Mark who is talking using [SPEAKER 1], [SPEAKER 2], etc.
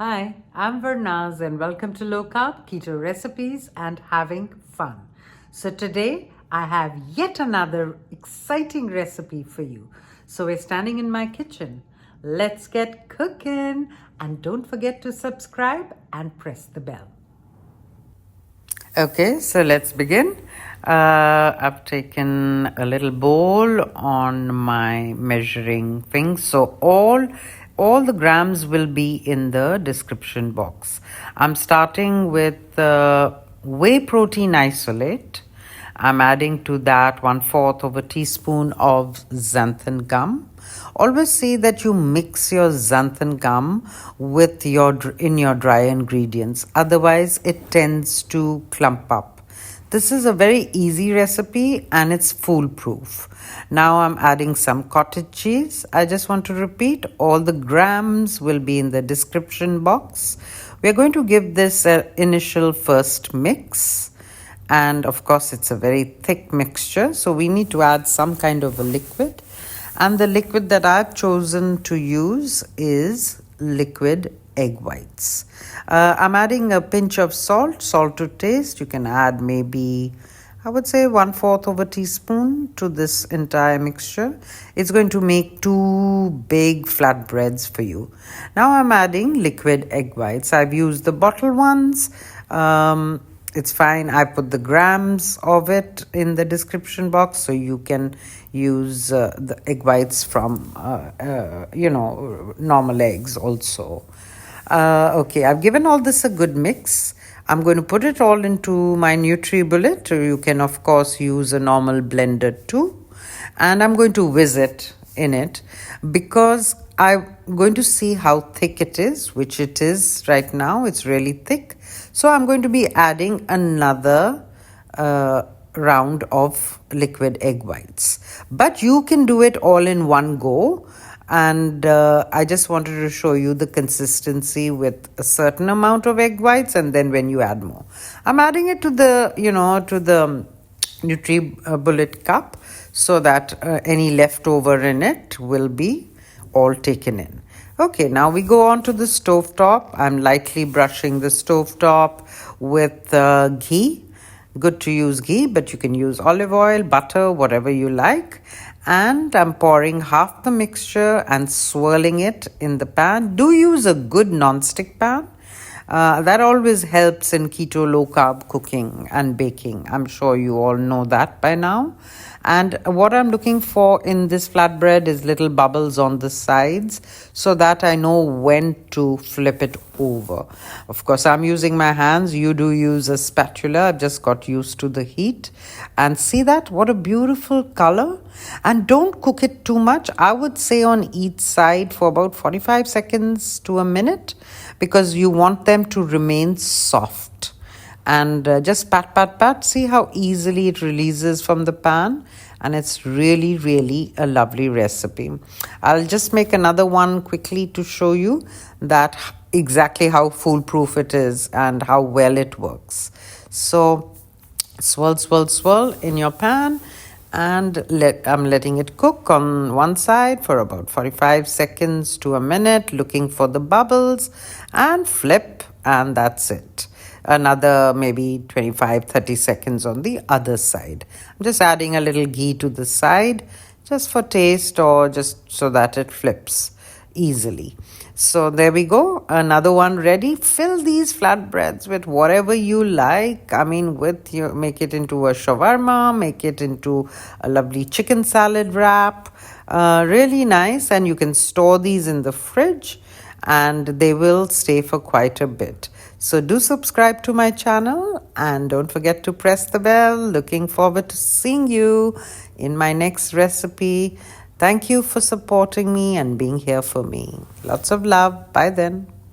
[SPEAKER 1] Hi, I'm Vernaz and welcome to Low Carb Keto Recipes and Having Fun. So today I have yet another exciting recipe for you. So we're standing in my kitchen. Let's get cooking and don't forget to subscribe and press the bell. Okay, so let's begin. I've taken a little bowl on my measuring thing. So all the grams will be in the description box. I'm starting with whey protein isolate. I'm adding to that 1/4 of a teaspoon of xanthan gum. Always say that you mix your xanthan gum with in your dry ingredients. Otherwise, it tends to clump up. This is a very easy recipe and it's foolproof. Now I'm adding some cottage cheese. I just want to repeat, all the grams will be in the description box. We're going to give this an initial first mix. And of course, it's a very thick mixture. So we need to add some kind of a liquid. And the liquid that I've chosen to use is liquid egg whites. I'm adding a pinch of salt to taste. You can add maybe, I would say 1/4 of a teaspoon to this entire mixture. It's going to make 2 big flatbreads for you. Now I'm adding liquid egg whites. I've used the bottle ones. It's fine. I put the grams of it in the description box, so you can use the egg whites from, normal eggs also. Okay, I've given all this a good mix. I'm going to put it all into my NutriBullet. You can, of course, use a normal blender too. And I'm going to whiz it in it because I'm going to see how thick it is, which it is right now. It's really thick. So I'm going to be adding another round of liquid egg whites. But you can do it all in one go. And I just wanted to show you the consistency with a certain amount of egg whites and then when you add more. I'm adding it to the NutriBullet cup so that any leftover in it will be all taken in. Okay, now we go on to the stovetop. I'm lightly brushing the stovetop with ghee. Good to use ghee, but you can use olive oil, butter, whatever you like. And I'm pouring half the mixture and swirling it in the pan. Do use a good non-stick pan. That always helps in keto low carb cooking and baking. I'm sure you all know that by now. And what I'm looking for in this flatbread is little bubbles on the sides so that I know when to flip it over. Of course, I'm using my hands. You do use a spatula. I've just got used to the heat. And see that? What a beautiful color. And don't cook it too much. I would say on each side for about 45 seconds to a minute because you want them to remain soft. And just pat. See how easily it releases from the pan. And it's really, really a lovely recipe. I'll just make another one quickly to show you that exactly how foolproof it is and how well it works. So swirl in your pan. And I'm letting it cook on one side for about 45 seconds to a minute, looking for the bubbles, and flip, and that's it. Another maybe 25-30 seconds on the other side. I'm just adding a little ghee to the side just for taste or just so that it flips easily. So there we go. Another one ready. Fill these flatbreads with whatever you like. I mean, make it into a shawarma, make it into a lovely chicken salad wrap. Really nice. And you can store these in the fridge and they will stay for quite a bit. So do subscribe to my channel and don't forget to press the bell. Looking forward to seeing you in my next recipe. Thank you for supporting me and being here for me. Lots of love. Bye then.